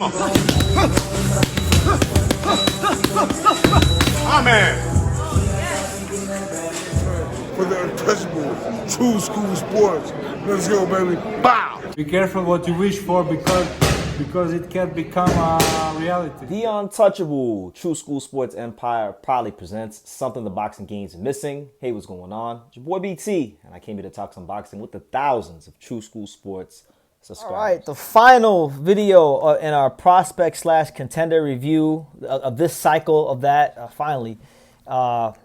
My man. For the untouchable, true school sports. Let's go, baby. Bow! Be careful what you wish for because it can become a reality. The untouchable True School Sports Empire proudly presents something the boxing game's missing. Hey, what's going on? It's your boy BT, and I came here to talk some boxing with the thousands of True School Sports subscribers. All right, the final video in our prospect/contender review of this cycle of that, finally.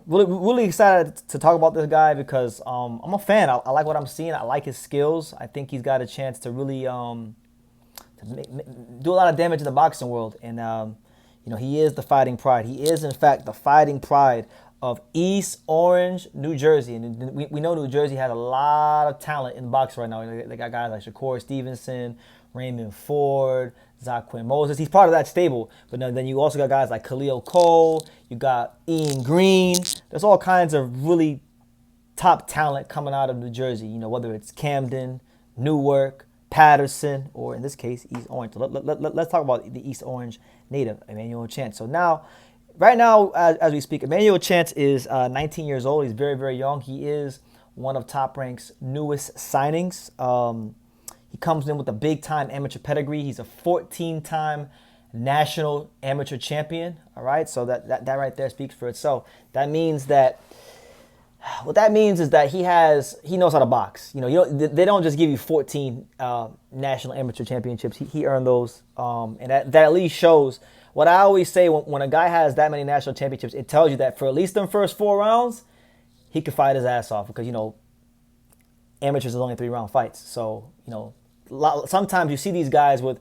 Really excited to talk about this guy because I'm a fan. I like what I'm seeing. I like his skills. I think he's got a chance to really do a lot of damage in the boxing world. And, he is the fighting pride. He is, in fact, the fighting pride of East Orange, New Jersey. And we know New Jersey has a lot of talent in boxing right now. They got guys like Shakur Stevenson, Raymond Ford, Zaquin Moses. He's part of that stable. But then you also got guys like Khalil Cole. You got Ian Green. There's all kinds of really top talent coming out of New Jersey. Whether it's Camden, Newark, Patterson, or in this case, East Orange. Let's talk about the East Orange native, Emmanuel Chance. So right now, as we speak, Emmanuel Chance is 19 years old. He's very, very young. He is one of Top Rank's newest signings. He comes in with a big-time amateur pedigree. He's a 14-time national amateur champion. All right, so that right there speaks for itself. What that means is that he knows how to box. They don't just give you 14 national amateur championships. He earned those, and that at least shows. What I always say when a guy has that many national championships, it tells you that for at least them first 4 rounds, he could fight his ass off because amateurs is only 3-round fights. So sometimes you see these guys with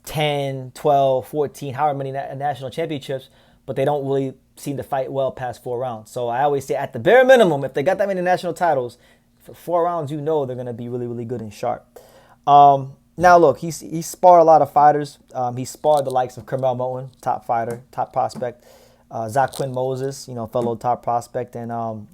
10, 12, 14, however many national championships, but they don't really seem to fight well past 4 rounds. So I always say at the bare minimum, if they got that many national titles, for 4 rounds, they're going to be really, really good and sharp. Now, look, he sparred a lot of fighters. He sparred the likes of Kermel Moten, top fighter, top prospect. Zaquin Moses, fellow top prospect. And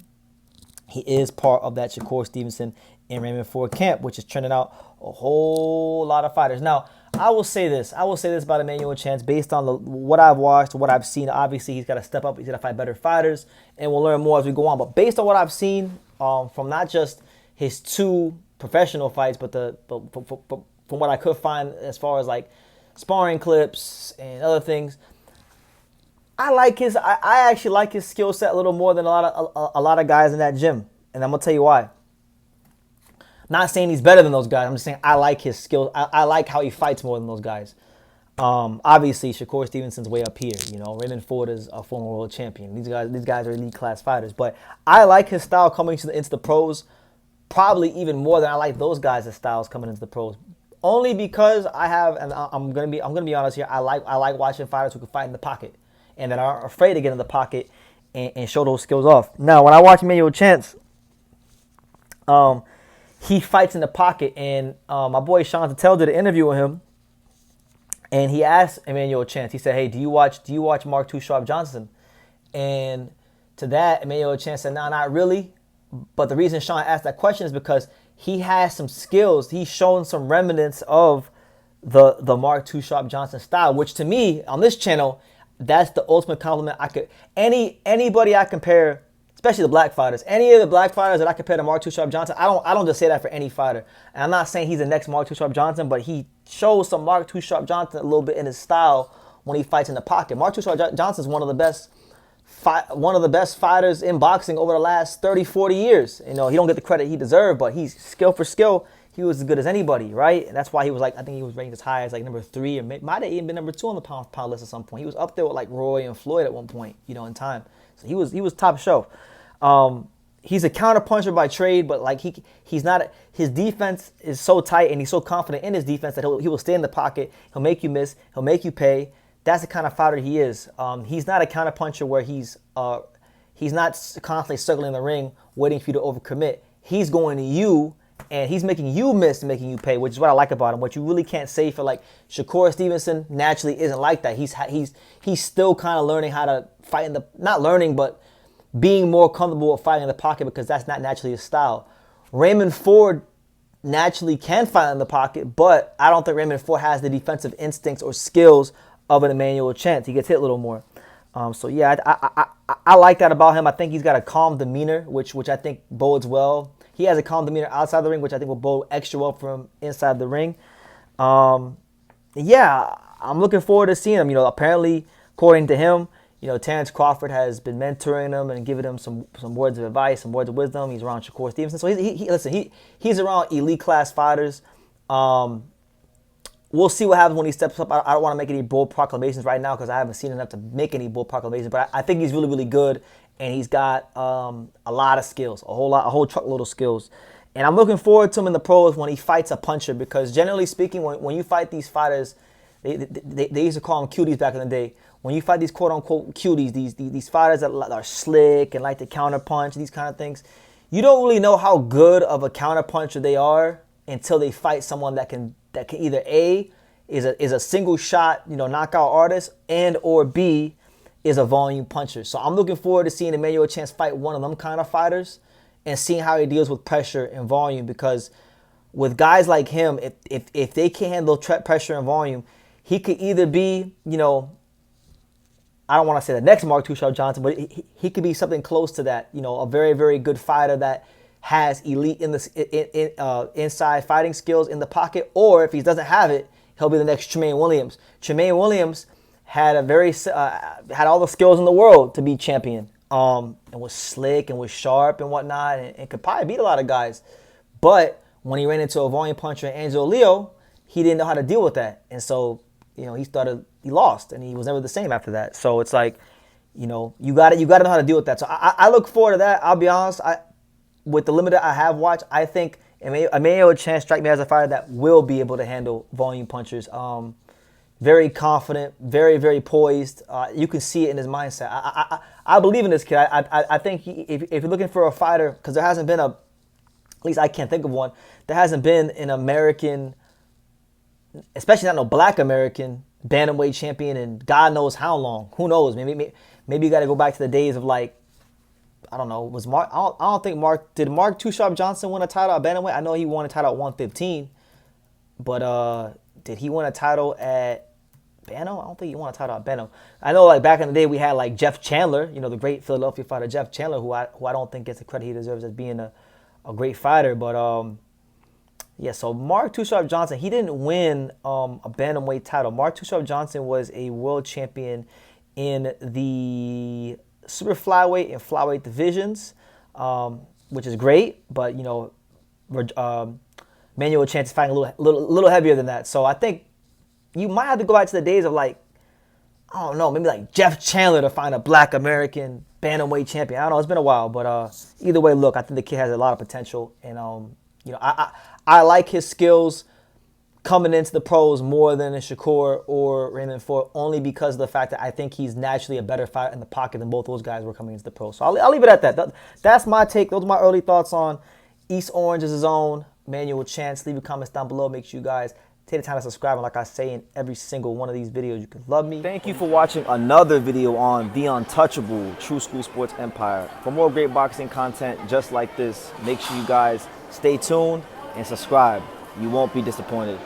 he is part of that Shakur Stevenson and Raymond Ford camp, which is trending out a whole lot of fighters. Now, I will say this about Emmanuel Chance based on what I've watched, what I've seen. Obviously, he's got to step up. He's got to fight better fighters, and we'll learn more as we go on. But based on what I've seen from not just his 2 professional fights, but from what I could find as far as like sparring clips and other things, I actually like his skill set a little more than a lot of guys in that gym, and I'm gonna tell you why. Not saying he's better than those guys. I'm just saying I like his skills. I like how he fights more than those guys. Obviously, Shakur Stevenson's way up here. Raymond Ford is a former world champion. These guys are elite class fighters. But I like his style coming into the pros, probably even more than I like those guys' styles coming into the pros. Only because I'm gonna be honest here. I like watching fighters who can fight in the pocket and that aren't afraid to get in the pocket and show those skills off. Now, when I watch Emmanuel Chance, he fights in the pocket, and my boy Sean Tatel did an interview with him, and he asked Emmanuel Chance. He said, "Hey, do you watch Mark Too Sharp Johnson?" And to that, Emmanuel Chance said, "No, not really." But the reason Sean asked that question is because he has some skills. He's shown some remnants of the Mark Too Sharp Johnson style, which to me on this channel, that's the ultimate compliment. Anybody I compare. Especially the black fighters. Any of the black fighters that I compare to Mark Too Sharp Johnson, I don't just say that for any fighter. And I'm not saying he's the next Mark Too Sharp Johnson, but he shows some Mark Too Sharp Johnson a little bit in his style when he fights in the pocket. Mark Too Sharp Johnson is one of the best fighters in boxing over the last 30, 40 years. He don't get the credit he deserved, but he's skill for skill. He was as good as anybody, right? And that's why he was I think he was ranked as high as number 3, or might have even been number 2 on the pound list at some point. He was up there with Roy and Floyd at one point, in time. So he was top shelf. He's a counterpuncher by trade, but he's not. His defense is so tight, and he's so confident in his defense that he will stay in the pocket. He'll make you miss. He'll make you pay. That's the kind of fighter he is. He's not a counterpuncher where he's not constantly circling in the ring waiting for you to overcommit. He's going to you, and he's making you miss and making you pay, which is what I like about him. What you really can't say for Shakur Stevenson naturally isn't like that. He's still kind of learning how to fight not learning, but being more comfortable with fighting in the pocket because that's not naturally his style. Raymond Ford naturally can fight in the pocket, but I don't think Raymond Ford has the defensive instincts or skills of an Emmanuel Chance. He gets hit a little more. So yeah, I like that about him. I think he's got a calm demeanor, which I think bodes well. He has a calm demeanor outside the ring, which I think will bode extra well for him inside the ring. Yeah, I'm looking forward to seeing him. You know, apparently, according to him, you know, Terrence Crawford has been mentoring him and giving him some words of advice, some words of wisdom. He's around Shakur Stevenson. So he's around elite class fighters. We'll see what happens when he steps up. I don't want to make any bold proclamations right now because I haven't seen enough to make any bold proclamations. But I think he's really, really good, and he's got a lot of skills, a whole truckload of skills. And I'm looking forward to him in the pros when he fights a puncher, because generally speaking, when you fight these fighters, they used to call them cuties back in the day. When you fight these quote-unquote cuties, these fighters that are slick and like to counterpunch, these kind of things, you don't really know how good of a counterpuncher they are until they fight someone that can either A, is a single shot, you know, knockout artist, and or B, is a volume puncher. So I'm looking forward to seeing Emmanuel Chance fight one of them kind of fighters and seeing how he deals with pressure and volume, because with guys like him, if they can't handle pressure and volume, he could either be, you know, I don't want to say the next Mark Too Sharp Johnson, but he could be something close to that. You know, a very, very good fighter that has elite inside fighting skills in the pocket. Or if he doesn't have it, he'll be the next Tremaine Williams. Tremaine Williams had had all the skills in the world to be champion. And was slick and was sharp and whatnot, and could probably beat a lot of guys. But when he ran into a volume puncher, Angelo Leo, he didn't know how to deal with that, and so, you know, he lost, and he was never the same after that. So it's like, you know, you got to know how to deal with that. So I look forward to that. I'll be honest, with the limited I have watched, I think Emmanuel Chance strike me as a fighter that will be able to handle volume punchers. Very confident, very, very poised. You can see it in his mindset. I believe in this kid. I think if you're looking for a fighter, because there hasn't been at least I can't think of one, there hasn't been an American, especially not no black American, bantamweight champion in God knows how long. Who knows? Maybe you got to go back to the days of, like, I don't know, was Mark? I don't think did Mark Too Sharp Johnson win a title at bantamweight? I know he won a title at 115, but did he win a title at Bantam? I don't think he won a title at Bantam. I know, like, back in the day we had, like, Jeff Chandler, you know, the great Philadelphia fighter Jeff Chandler, who I don't think gets the credit he deserves as being a great fighter. But yeah, so Mark Too Sharp Johnson, he didn't win a bantamweight title. Mark Too Sharp Johnson was a world champion in the super flyweight and flyweight divisions, which is great. But, you know, Emmanuel Chance is fighting a little heavier than that. So I think you might have to go back to the days of, like, I don't know, maybe like Jeff Chandler to find a black American bantamweight champion. I don't know, it's been a while, but either way, look, I think the kid has a lot of potential, and you know, I like his skills coming into the pros more than a Shakur or Raymond Ford, only because of the fact that I think he's naturally a better fighter in the pocket than both those guys were coming into the pros. So I'll leave it at that. That's my take. Those are my early thoughts on East Orange as his own Emmanuel Chance. Leave your comments down below. Make sure you guys take the time to subscribe, and like I say in every single one of these videos, you can love me. Thank you for watching another video on the untouchable True School Sports Empire. For more great boxing content just like this, make sure you guys stay tuned and subscribe. You won't be disappointed.